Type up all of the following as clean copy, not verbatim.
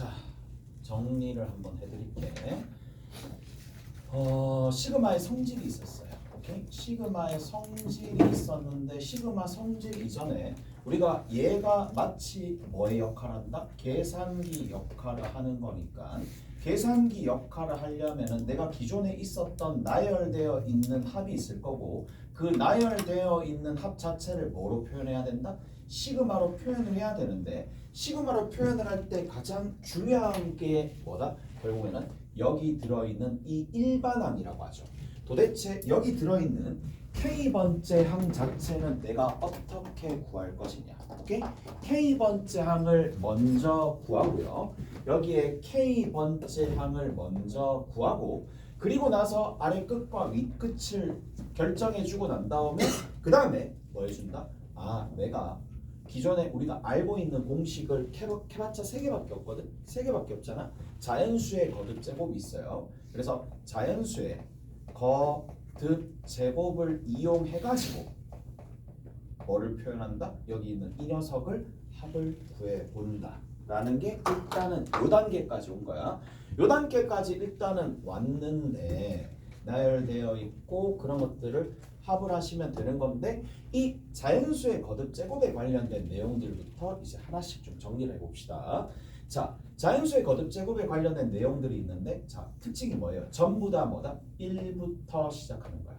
자, 정리를 한번 해드릴게. 시그마의 성질이 있었어요. 오케이? 시그마의 성질이 있었는데 시그마 성질 이전에 우리가 얘가 마치 뭐의 역할을 한다? 계산기 역할을 하는 거니까 계산기 역할을 하려면은 내가 기존에 있었던 나열되어 있는 합이 있을 거고 그 나열되어 있는 합 자체를 뭐로 표현해야 된다? 시그마로 표현을 해야 되는데 시그마로 표현을 할 때 가장 중요한 게 뭐다? 결국에는 여기 들어있는 이 일반항이라고 하죠. 도대체 여기 들어있는 K번째 항 자체는 내가 어떻게 구할 것이냐. 오케이? K번째 항을 먼저 구하고요. 여기에 K번째 항을 먼저 구하고 그리고 나서 아래 끝과 윗 끝을 결정해 주고 난 다음에 그 다음에 뭐 해준다? 내가 기존에 우리가 알고 있는 공식을 캐봤자 3개밖에 없거든. 3개밖에 없잖아. 자연수의 거듭 제곱이 있어요. 그래서 자연수의 거듭 제곱을 이용해 가지고 뭐를 표현한다? 여기 있는 이 녀석을 합을 구해 본다. 라는 게 일단은 요 단계까지 온 거야. 요 단계까지 일단은 왔는데 나열되어 있고 그런 것들을 합을 하시면 되는 건데 이 자연수의 거듭 제곱에 관련된 내용들부터 이제 하나씩 좀 정리를 해봅시다. 자, 자연수의 거듭 제곱에 관련된 내용들이 있는데 자, 특징이 뭐예요? 전부 다 뭐다? 1부터 시작하는 거야.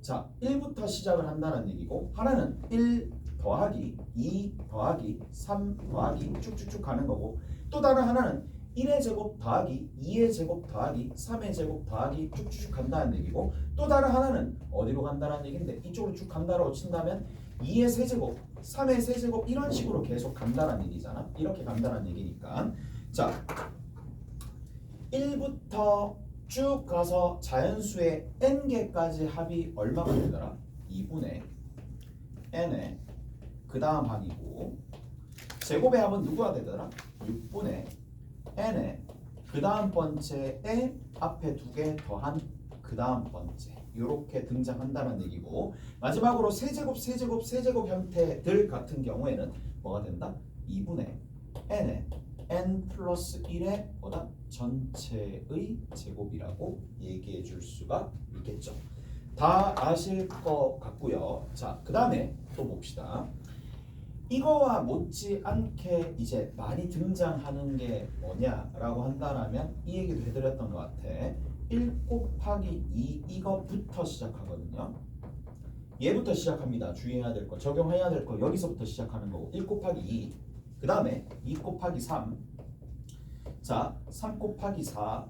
자, 1부터 시작을 한다는 얘기고 하나는 1 더하기 2 더하기 3 더하기 쭉쭉쭉 가는 거고 또 다른 하나는 1의 제곱 더하기 2의 제곱 더하기 3의 제곱 더하기 쭉쭉 간다는 얘기고 또 다른 하나는 어디로 간다는 얘기인데 이쪽으로 쭉 간다라고 친다면 2의 세제곱 3의 세제곱 이런 식으로 계속 간다는 얘기잖아. 이렇게 간다는 얘기니까 자 1부터 쭉 가서 자연수의 n개까지 합이 얼마가 되더라? 2분의 n의 그 다음 항이고 제곱의 합은 누구가 되더라? 6분의 n의 그 다음 번째에 앞에 2개 더한 그 다음 번째 이렇게 등장한다는 얘기고 마지막으로 세제곱 세제곱 세제곱 형태들 같은 경우에는 뭐가 된다? 2분의 n의 n 플러스 1의 뭐다? 전체의 제곱이라고 얘기해 줄 수가 있겠죠. 다 아실 것 같고요. 자, 그 다음에 또 봅시다. 이거와 못지않게 이제 많이 등장하는 게 뭐냐라고 한다면 이 얘기도 해드렸던 것 같아. 1 곱하기 2 이거부터 시작하거든요. 얘부터 시작합니다. 주의해야 될 거, 적용해야 될 거 여기서부터 시작하는 거고 1 곱하기 2 그 다음에 2 곱하기 3 자, 3 곱하기 4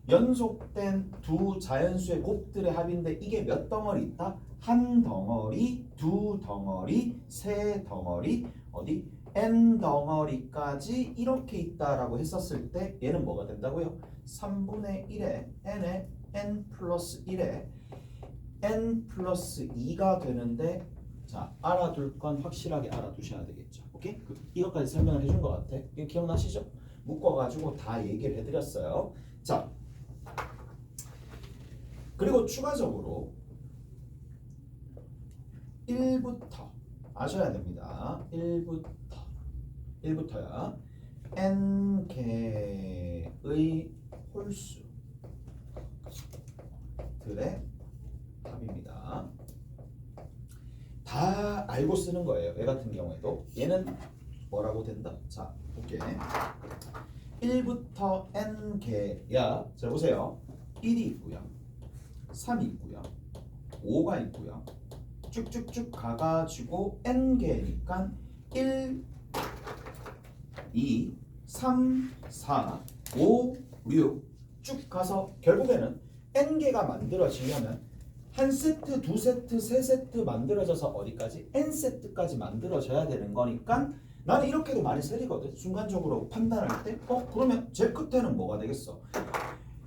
연속된 두 자연수의 곱들의 합인데 이게 몇 덩어리 있다? 한 덩어리, 두 덩어리, 세 덩어리, 어디? n 덩어리까지 이렇게 있다라고 했었을 때 얘는 뭐가 된다고요? 3분의 1에 n에 n 플러스 1에 n 플러스 2가 되는데 자, 알아둘 건 확실하게 알아두셔야 되겠죠. 오케이? 이것까지 설명을 해준 것 같아. 이거 기억나시죠? 묶어가지고 다 얘기를 해드렸어요. 자, 그리고 추가적으로 1부터 아셔야 됩니다. 1부터야 n개의 홀수들의 합입니다. 다 알고 쓰는 거예요. 얘 같은 경우에도 얘는 뭐라고 된다? 자, 볼게. 1부터 n개야. 자, 보세요. 1이 있고요. 3이 있고요. 5가 있고요. 쭉쭉쭉 가가지고 n개니까 1, 2, 3, 4, 5, 6 쭉 가서 결국에는 n개가 만들어지려면 한 세트, 두 세트, 세 세트 만들어져서 어디까지? n세트까지 만들어져야 되는 거니까 나는 이렇게도 많이 세리거든. 순간적으로 판단할 때 그러면 제일 끝에는 뭐가 되겠어?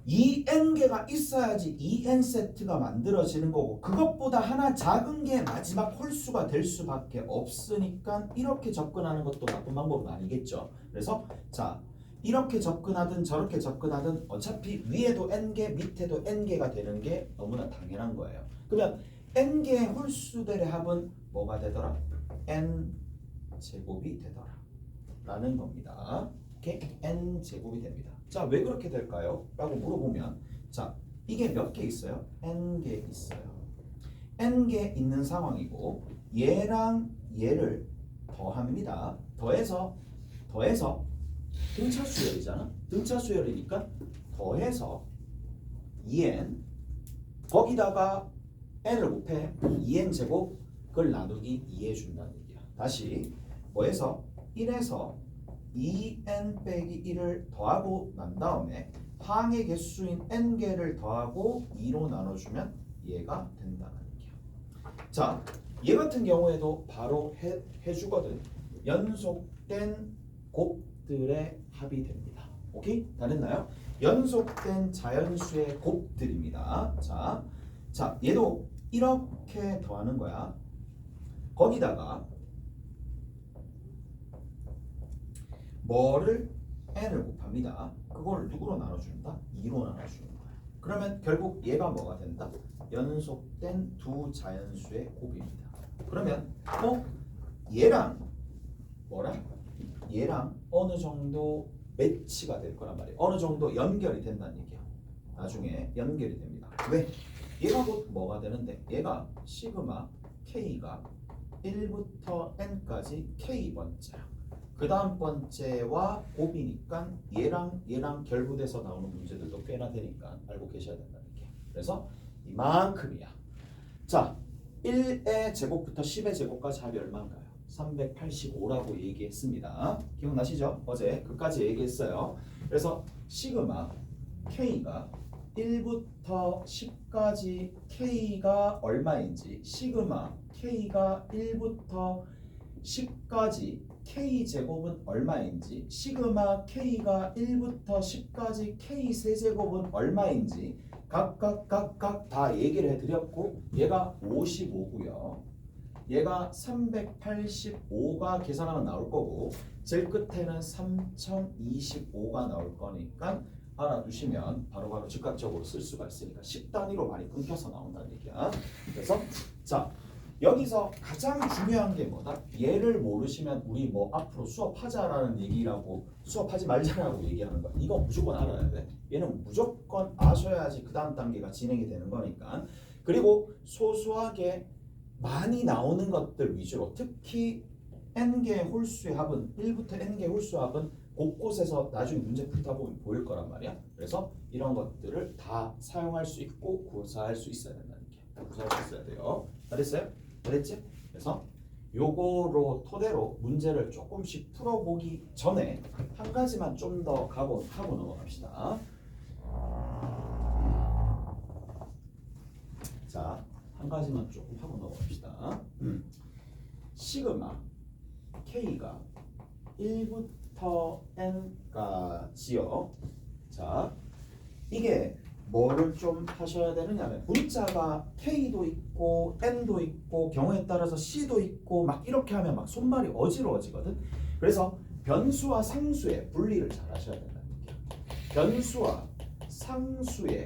2n개가 있어야지 2n세트가 만들어지는 거고 그것보다 하나 작은 게 마지막 홀수가 될 수밖에 없으니까 이렇게 접근하는 것도 나쁜 방법은 아니겠죠. 그래서 자, 이렇게 접근하든 저렇게 접근하든 어차피 위에도 n개 밑에도 n개가 되는 게 너무나 당연한 거예요. 그러면 n개의 홀수들의 합은 뭐가 되더라? n 제곱이 되더라 라는 겁니다. n 제곱이 됩니다. 자, 왜 그렇게 될까요? 라고 물어보면 자, 이게 몇 개 있어요? n개 있어요. n개 있는 상황이고 얘랑 얘를 더합니다. 더해서 등차 수열이잖아. 등차 수열이니까 더해서 2n 거기다가 n을 곱해 2n 제곱 그걸 나누기 2 해준다는 얘기야. 다시 뭐해서 1에서 2n 빼기 1을 더하고 난 다음에 항의 개수인 n개를 더하고 2로 나눠주면 얘가 된다는 얘기야. 자, 얘 같은 경우에도 바로 해주거든. 연속된 곱들의 합이 됩니다. 오케이? 다 됐나요? 연속된 자연수의 곱들입니다. 자, 얘도 이렇게 더하는 거야. 거기다가 뭐를 n을 곱합니다. 그걸 누구로 나눠준다? 2로 나눠주는 거야. 그러면 결국 얘가 뭐가 된다? 연속된 두 자연수의 곱입니다. 그러면 얘랑 뭐랑? 얘랑 어느 정도 매치가 될 거란 말이에요. 어느 정도 연결이 된다는 얘기야. 나중에 연결이 됩니다. 왜? 얘가 곧 뭐가 되는데 얘가 시그마 K가 1부터 n까지 K번째야. 그 다음 번째와 곱이니까 얘랑 결부돼서 나오는 문제들도 꽤나 되니까 알고 계셔야 된다는 얘기야. 그래서 이만큼이야. 자, 1의 제곱부터 10의 제곱까지 합이 얼마인가요? 385라고 얘기했습니다. 기억나시죠? 어제 그까지 얘기했어요. 그래서 시그마 K가 1부터 10까지 K가 얼마인지 시그마 K가 1부터 10까지 K제곱은 얼마인지 시그마 K가 1부터 10까지 K 세제곱은 얼마인지 각각 다 얘기를 해드렸고 얘가 55고요. 얘가 385가 계산하면 나올 거고 제일 끝에는 3025가 나올 거니까 알아두시면 바로바로 즉각적으로 쓸 수가 있으니까 10단위로 많이 끊겨서 나온다는 얘기야. 그래서 자, 여기서 가장 중요한 게 뭐다? 얘를 모르시면 우리 뭐 앞으로 수업하자라는 얘기라고 수업하지 말자라고 얘기하는 거 이거 무조건 알아야 돼. 얘는 무조건 아셔야지 그 다음 단계가 진행이 되는 거니까. 그리고 소소하게 많이 나오는 것들 위주로 특히 n개 홀수의 합은 1부터 n개 홀수의 합은 곳곳에서 나중에 문제 풀다 보면 보일 거란 말이야. 그래서 이런 것들을 다 사용할 수 있고 구사할 수 있어야 된다는 게. 다 구사할 수 있어야 돼요. 다 됐어요? 다 됐지? 그래서 요거로 토대로 문제를 조금씩 풀어보기 전에 한 가지만 좀 더 하고 넘어갑시다. 자, 한 가지만 조금 하고 넘어갑시다. 시그마 K가 1부터 n까지요. 자, 이게 뭐를 좀 하셔야 되느냐면 문자가 K도 있고 N도 있고 경우에 따라서 C도 있고 막 이렇게 하면 막 손발이 어지러워지거든. 그래서 변수와 상수의 분리를 잘 하셔야 된다는 얘기야. 변수와 상수의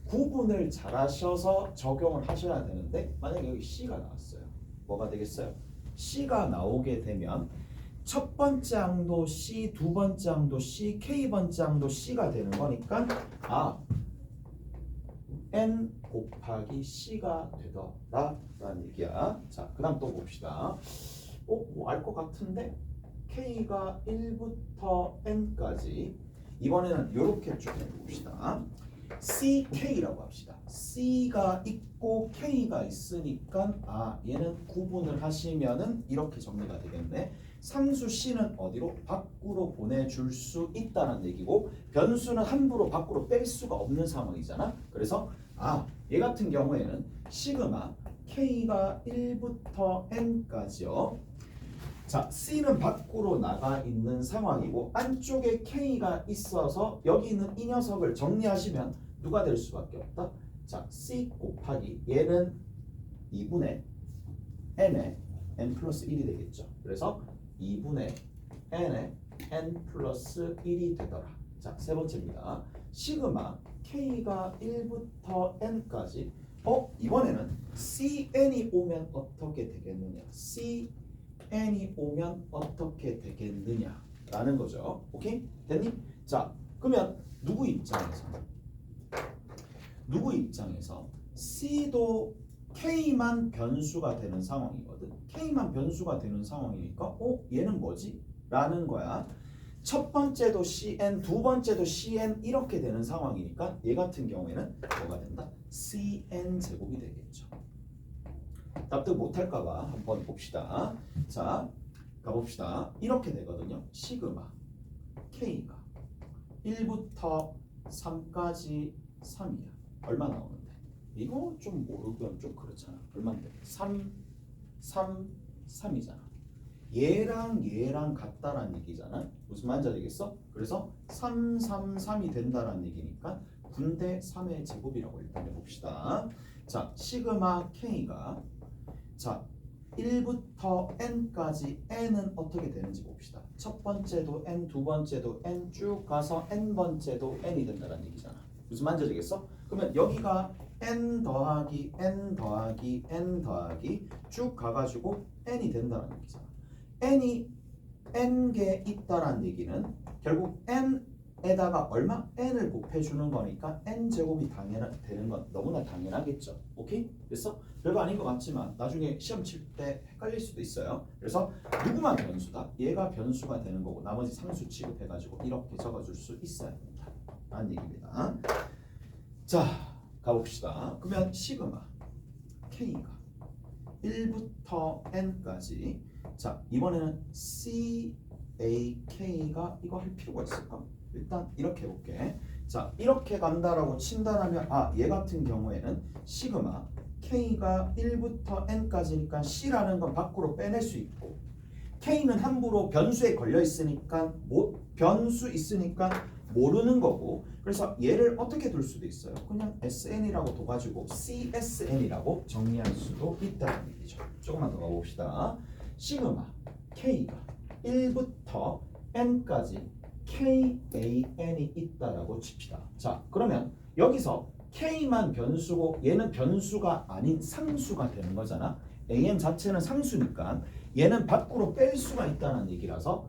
구분을 잘 하셔서 적용을 하셔야 되는데 만약에 여기 C가 나왔어요. 뭐가 되겠어요? C가 나오게 되면 첫 번째 항도 C, 두 번째 항도 C, K번째 항도 C가 되는 거니까 N 곱하기 C가 되더라라는 얘기야. 자, 그 다음 또 봅시다. 뭐 알 것 같은데 K가 1부터 N까지 이번에는 이렇게 좀 해봅시다. CK라고 합시다. C가 있고 K가 있으니까 얘는 구분을 하시면은 이렇게 정리가 되겠네. 상수 C는 어디로? 밖으로 보내줄 수 있다는 얘기고 변수는 함부로 밖으로 뺄 수가 없는 상황이잖아. 그래서 얘 같은 경우에는 시그마 K가 1부터 N까지요. 자, C는 밖으로 나가 있는 상황이고 안쪽에 K가 있어서 여기 있는 이 녀석을 정리하시면 누가 될 수밖에 없다? 자, C 곱하기 얘는 2분의 N에 N 플러스 1이 되겠죠. 그래서 2분의 N에 N 플러스 1이 되더라. 자, 세 번째입니다. 시그마 K가 1부터 N까지 이번에는 CN이 오면 어떻게 되겠느냐? CN이 오면 어떻게 되겠느냐? 라는 거죠. 오케이? 됐니? 자, 그러면 누구 입장에서 C도 K만 변수가 되는 상황이거든. K만 변수가 되는 상황이니까 얘는 뭐지? 라는 거야. 첫 번째도 CN, 두 번째도 CN 이렇게 되는 상황이니까 얘 같은 경우에는 뭐가 된다? CN 제곱이 되겠죠. 납득 못할까 봐 한번 봅시다. 자, 가봅시다. 이렇게 되거든요. 시그마 K가 1부터 3까지 3이야. 얼마 나오는데? 이거 좀 모르면 좀 그렇잖아. 얼마인데? 3, 3, 3이잖아. 얘랑 같다라는 얘기잖아. 무슨 말인지 알겠어? 그래서 3, 3, 3이 된다라는 얘기니까 분대 3의 제곱이라고 일단 해봅시다. 자, 시그마 K가 자 1부터 n까지 n은 어떻게 되는지 봅시다. 첫 번째도 n, 두 번째도 n 쭉 가서 n번째도 n이 된다는 얘기잖아. 무슨 말인지 알겠어? 그러면 여기가 n 더하기 n 더하기 n 더하기 쭉 가가지고 n이 된다는 얘기잖아. n이 n개 있다라는 얘기는 결국 n에다가 얼마? n을 곱해주는 거니까 n제곱이 되는 건 너무나 당연하겠죠. 오케이? 그래서 별거 아닌 것 같지만 나중에 시험 칠 때 헷갈릴 수도 있어요. 그래서 누구만 변수다? 얘가 변수가 되는 거고 나머지 상수 취급해가지고 이렇게 적어줄 수 있어야 된다 라는 얘기입니다. 자, 가봅시다. 그러면 시그마 K가 1부터 n까지 자, 이번에는 CAK가 이거 할 필요가 있을까? 일단 이렇게 해볼게. 자, 이렇게 간다라고 친다라면 얘 같은 경우에는 시그마 K가 1부터 n까지니까 C라는 건 밖으로 빼낼 수 있고 K는 함부로 변수에 걸려 있으니까 변수 있으니까 모르는 거고 그래서 얘를 어떻게 둘 수도 있어요. 그냥 SN이라고 둬가지고 CSN이라고 정리할 수도 있다는 얘기죠. 조금만 더 가봅시다. 시그마 K가 1부터 n까지 KAN이 있다라고 칩시다. 자, 그러면 여기서 K만 변수고 얘는 변수가 아닌 상수가 되는 거잖아. AN 자체는 상수니까 얘는 밖으로 뺄 수가 있다는 얘기라서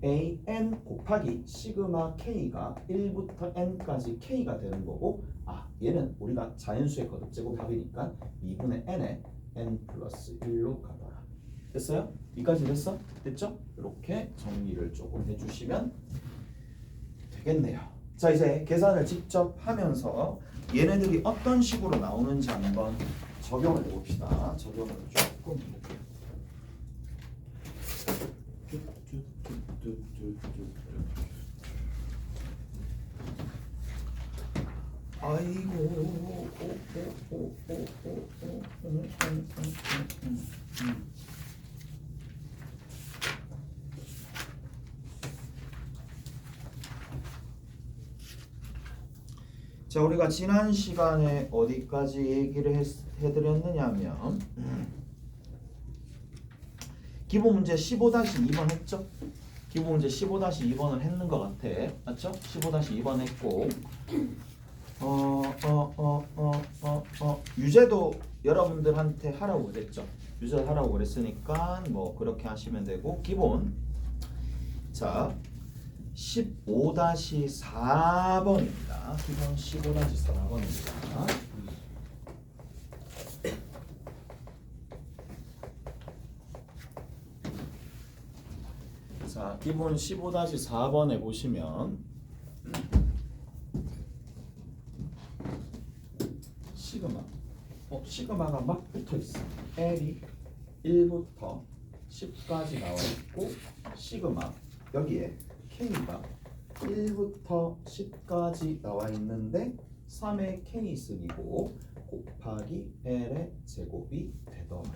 AN 곱하기 시그마 K가 1부터 n까지 K가 되는 거고 얘는 우리가 자연수의 거듭제곱 합이니까 2분의 n에 n 플러스 1로 가봐라. 됐어요? 여기까지 됐어? 됐죠? 이렇게 정리를 조금 해주시면 되겠네요. 자, 이제 계산을 직접 하면서 얘네들이 어떤 식으로 나오는지 한번 적용을 해봅시다. 적용을 조금 해볼게요. 아이고 자, 우리가 지난 시간에 어디까지 얘기를 해드렸느냐면 기본 문제 15-2번 했죠? 기본 문제 15-2번을 했는 것 같아. 맞죠? 15-2번 했고 유제도 여러분들한테 하라고 그랬죠? 유제도 하라고 그랬으니까 뭐 그렇게 하시면 되고 기본 자 15-4번입니다. 기본 15-4번입니다. 자, 기본 15-4번에 보시면 시그마가 막 붙어 있어. L이 1부터 10까지 나와 있고 시그마 여기에 K가 1부터 10까지 나와 있는데 3의 K승이고 곱하기 L의 제곱이 되더라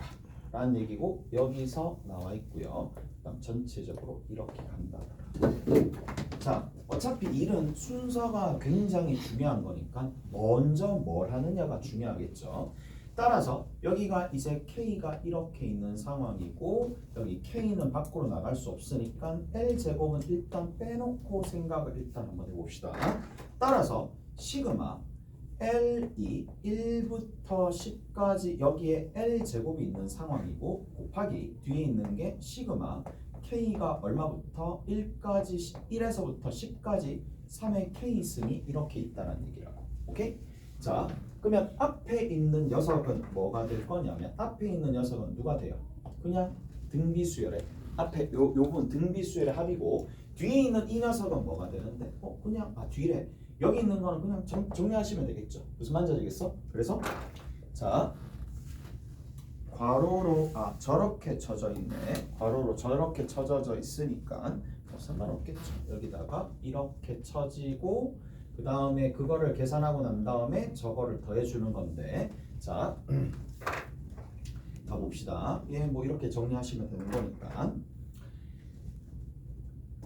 라는 얘기고 여기서 나와 있고요. 그다음 전체적으로 이렇게 간다더라. 자, 어차피 일은 순서가 굉장히 중요한 거니까 먼저 뭘 하느냐가 중요하겠죠. 따라서 여기가 이제 K가 이렇게 있는 상황이고 여기 K는 밖으로 나갈 수 없으니까 L제곱은 일단 빼놓고 생각을 일단 한번 해봅시다. 따라서 시그마 L이 1부터 10까지 여기에 L제곱이 있는 상황이고 곱하기 뒤에 있는 게 시그마 K가 얼마부터 1에서부터 10까지 3의 K 있으니 이렇게 있다는 얘기라고. 오케이? 자, 그러면 앞에 있는 녀석은 뭐가 될 거냐면 앞에 있는 녀석은 누가 돼요? 그냥 등비수열의 앞에 요 부분 등비수열의 합이고 뒤에 있는 이 녀석은 뭐가 되는데? 그냥 뒤래 여기 있는 거는 그냥 정리하시면 되겠죠. 무슨 말인지 알겠어? 그래서 자 괄호로 저렇게 쳐져 있네. 괄호로 저렇게 쳐져 있으니까 상관없겠죠. 여기다가 이렇게 쳐지고 그 다음에 그거를 계산하고 난 다음에 저거를 더해주는 건데 자 가봅시다. 뭐 이렇게 정리하시면 되는 거니까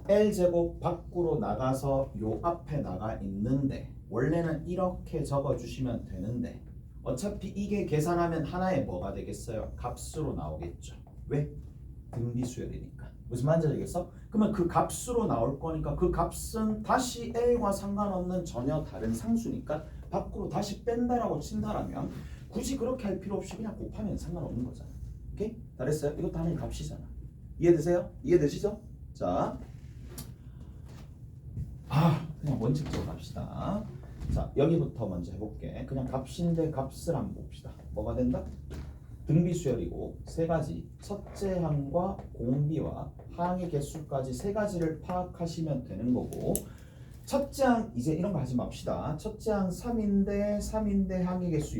L제곱 밖으로 나가서 요 앞에 나가 있는데 원래는 이렇게 적어주시면 되는데 어차피 이게 계산하면 하나의 뭐가 되겠어요? 값수로 나오겠죠. 왜? 등비수열이니까. 무슨 말인지 알겠어? 그러면 그 값수로 나올 거니까 그 값은 다시 L과 상관없는 전혀 다른 상수니까 밖으로 다시 뺀다라고 친다라면 굳이 그렇게 할 필요 없이 그냥 곱하면 상관없는 거잖아. 오케이? 다 됐어요? 이것도 하나의 값이잖아. 이해되세요? 이해되시죠? 자, 그냥 원칙적으로 갑시다. 자, 여기부터 먼저 해볼게. 그냥 값인데 값을 한번 봅시다. 뭐가 된다? 등비수열이고 세 가지 첫째 항과 공비와 항의 개수까지 세 가지를 파악하시면 되는 거고 첫째 항 이제 이런 거 하지 맙시다. 첫째 항 3인데 항의 개수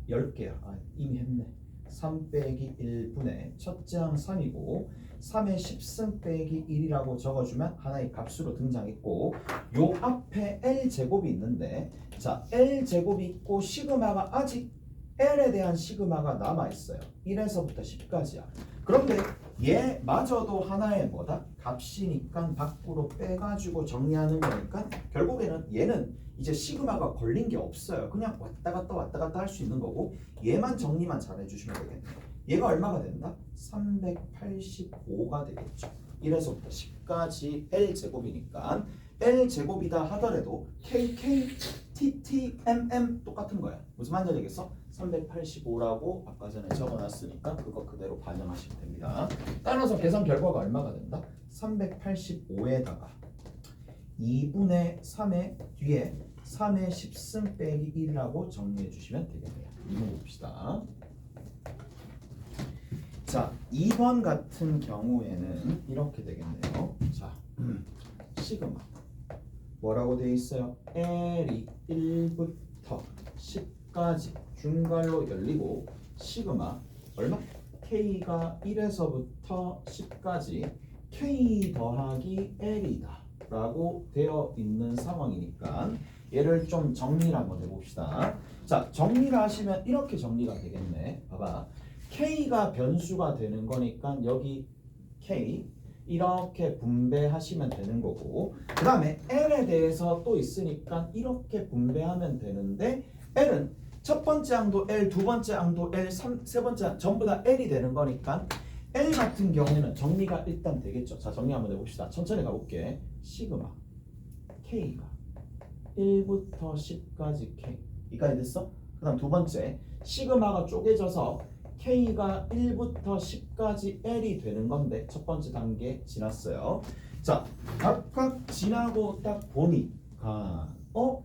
10개야. 이미 했네. 3 빼기 1분의 첫째 항 3이고 3의 10승 빼기 1이라고 적어주면 하나의 값으로 등장했고 요 앞에 L제곱이 있는데 자 L제곱이 있고 시그마가 아직 L에 대한 시그마가 남아있어요. 1에서부터 10까지야. 그런데 얘마저도 하나의 뭐다? 값이니까 밖으로 빼가지고 정리하는 거니까 결국에는 얘는 이제 시그마가 걸린 게 없어요. 그냥 왔다 갔다 할 수 있는 거고 얘만 정리만 잘 해주시면 되겠네요. 얘가 얼마가 된다? 385가 되겠죠. 1에서부터 10까지 L제곱이니까 L제곱이다 하더라도 KK, TT, MM 똑같은 거야. 무슨 말인지 알겠어? 385라고 아까 전에 적어놨으니까 그거 그대로 반영하시면 됩니다. 따라서 계산 결과가 얼마가 된다? 385에다가 2분의 3의 뒤에 3의 10승 빼기 1이라고 정리해 주시면 되겠네요. 이거 봅시다. 자, 2번 같은 경우에는 이렇게 되겠네요. 자, 시그마 뭐라고 되어 있어요? L이 1부터 10까지 중괄호 열리고 시그마 얼마? K가 1에서부터 10까지 K 더하기 L이다 라고 되어 있는 상황이니까 얘를 좀 정리를 한번 해봅시다. 자, 정리를 하시면 이렇게 정리가 되겠네. 봐봐. K가 변수가 되는 거니까 여기 K 이렇게 분배하시면 되는 거고 그 다음에 L에 대해서 또 있으니까 이렇게 분배하면 되는데 L은 첫 번째 항도 L, 두 번째 항도 L, 세 번째 항 전부 다 L이 되는 거니까 L 같은 경우에는 정리가 일단 되겠죠. 자, 정리 한번 해봅시다. 천천히 가볼게. 시그마 K가 1부터 10까지 K 이까지 됐어? 그 다음 두 번째 시그마가 쪼개져서 K가 1부터 10까지 L이 되는 건데 첫 번째 단계 지났어요. 자, 각각 지나고 딱 보니까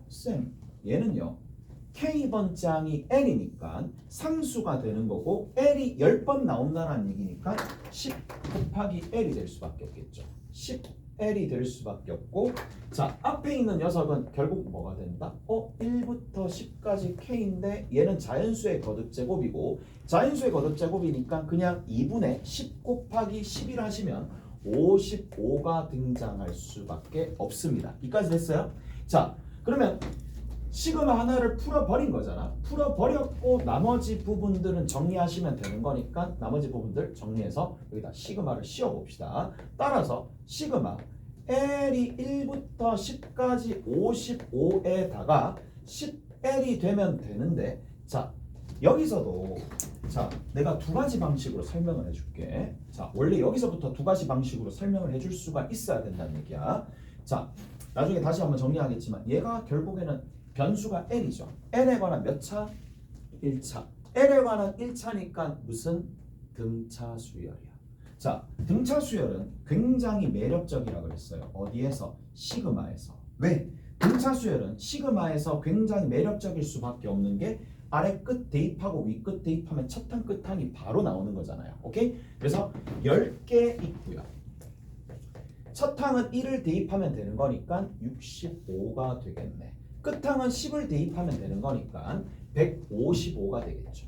쌤 얘는요 K번째 항이 L이니까 상수가 되는 거고 L이 10번 나온다는 얘기니까 10 곱하기 L이 될 수밖에 없겠죠. 10L이 될 수밖에 없고 자 앞에 있는 녀석은 결국 뭐가 된다? 1부터 10까지 K인데 얘는 자연수의 거듭제곱이고 자연수의 거듭제곱이니까 그냥 2분의 10 곱하기 11 하시면 55가 등장할 수밖에 없습니다. 이까지 됐어요? 자 그러면 시그마 하나를 풀어버린 거잖아. 풀어버렸고 나머지 부분들은 정리하시면 되는 거니까 나머지 부분들 정리해서 여기다 시그마를 씌워봅시다. 따라서 시그마 L이 1부터 10까지 55에다가 10L이 되면 되는데 자 여기서도 자 내가 두 가지 방식으로 설명을 해줄게. 자 원래 여기서부터 두 가지 방식으로 설명을 해줄 수가 있어야 된다는 얘기야. 자 나중에 다시 한번 정리하겠지만 얘가 결국에는 변수가 L이죠. L에 관한 몇 차? 1차. L에 관한 1차니까 무슨 등차 수열이야. 자, 등차 수열은 굉장히 매력적이라 그랬어요. 어디에서? 시그마에서. 왜? 등차 수열은 시그마에서 굉장히 매력적일 수밖에 없는 게 아래 끝 대입하고 위 끝 대입하면 첫 항 끝 항이 바로 나오는 거잖아요. 오케이? 그래서 10개 있고요. 첫 항은 1을 대입하면 되는 거니까 65가 되겠네. 끝 항은 10을 대입하면 되는 거니까 155가 되겠죠.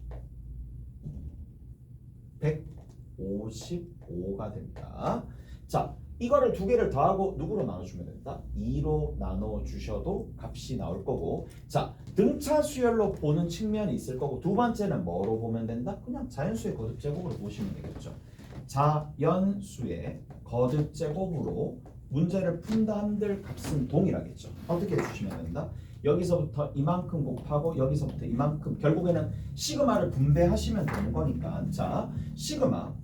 155가 됩니다. 자, 이거를 두 개를 더하고 누구로 나눠주면 된다? 2로 나눠주셔도 값이 나올 거고, 자, 등차 수열로 보는 측면이 있을 거고, 두 번째는 뭐로 보면 된다? 그냥 자연수의 거듭 제곱으로 보시면 되겠죠. 자연수의 거듭 제곱으로 문제를 푼다 한들 값은 동일하겠죠. 어떻게 해주시면 된다? 여기서부터 이만큼 곱하고 여기서부터 이만큼, 결국에는 시그마를 분배하시면 되는 거니까, 자, 시그마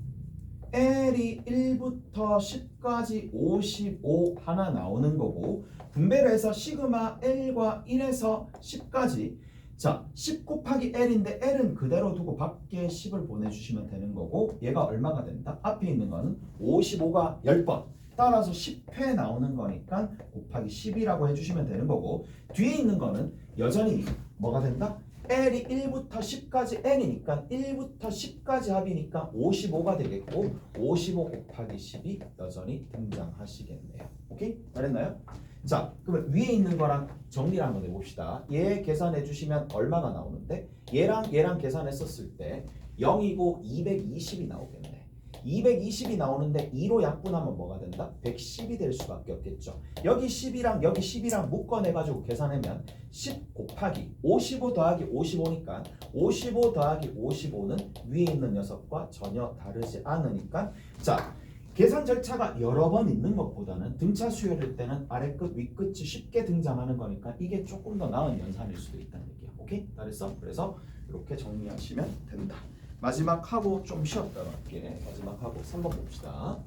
L이 1부터 10까지 55 하나 나오는 거고, 분배를 해서 시그마 L과 1에서 10까지, 자, 10 곱하기 L인데 L은 그대로 두고 밖에 10을 보내주시면 되는 거고, 얘가 얼마가 된다? 앞에 있는 거는 55가 10번, 따라서 10회 나오는 거니까 곱하기 10이라고 해주시면 되는 거고, 뒤에 있는 거는 여전히 뭐가 된다? L이 1부터 10까지 N이니까 1부터 10까지 합이니까 55가 되겠고, 55 곱하기 10이 여전히 등장하시겠네요. 오케이? 잘했나요? 자, 그러면 위에 있는 거랑 정리를 한번 해봅시다. 얘 계산해 주시면 얼마가 나오는데, 얘랑 계산했었을 때 0이고 220이 나오겠네. 220이 나오는데 2로 약분하면 뭐가 된다? 110이 될 수밖에 없겠죠. 여기 10이랑 여기 10이랑 묶어내가지고 계산하면 10 곱하기 55 더하기 55니까 55 더하기 55는 위에 있는 녀석과 전혀 다르지 않으니까, 자, 계산 절차가 여러 번 있는 것보다는 등차 수열일 때는 아래 끝, 위 끝이 쉽게 등장하는 거니까 이게 조금 더 나은 연산일 수도 있다는 얘기야. 오케이? 잘했어? 그래서 이렇게 정리하시면 된다. 마지막 하고 좀 쉬었다 갈게. 마지막 하고 3번 봅시다.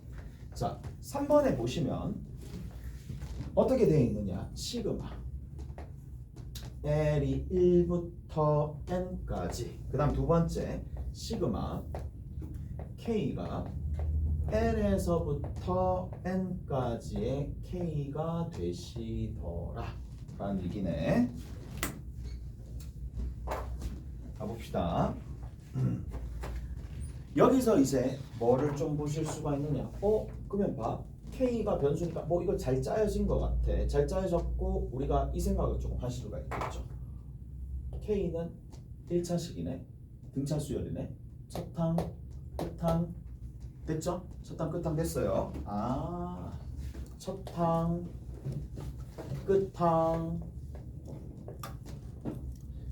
자, 3번에 보시면 어떻게 되어 있느냐? 시그마 L이 1부터 N까지, 그 다음 두 번째 시그마 K가 L에서부터 N까지의 K가 되시더라 라는 얘기네. 가봅시다. 여기서 이제 뭐를 좀 보실 수가 있느냐? 그러면 봐. K가 변수니까 뭐 이거 잘 짜여진 것 같아. 잘 짜여졌고 우리가 이 생각을 조금 할 수가 있겠죠. K는 1차식이네. 등차 수열이네. 첫항, 끝항 됐죠? 첫항, 끝항 됐어요. 아, 첫항, 끝항,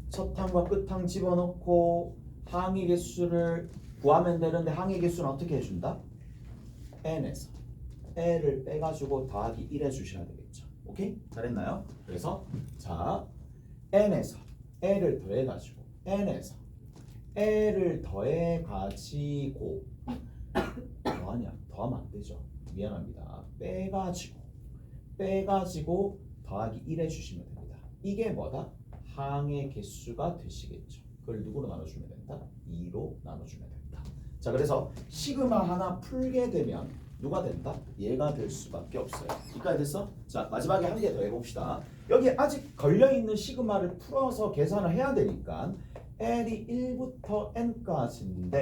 첫항과 끝항 집어넣고 항의 개수를 구하면 되는데, 항의 개수는 어떻게 해준다? N에서 L을 빼가지고 더하기 1 해주셔야 되겠죠. 오케이? 잘했나요? 그래서 자, N에서 L을 더해가지고 N에서 L을 더해가지고 더하냐? 더하면 안 되죠. 미안합니다. 빼가지고 더하기 1 해주시면 됩니다. 이게 뭐다? 항의 개수가 되시겠죠. 그걸 누구로 나눠주면 된다? 2로 나눠주면 된다. 자, 그래서 시그마 하나 풀게 되면 누가 된다? 얘가 될 수밖에 없어요. 여기까지 됐어? 자, 마지막에 한 개 더 해봅시다. 여기 아직 걸려있는 시그마를 풀어서 계산을 해야 되니까 L이 1부터 N까지인데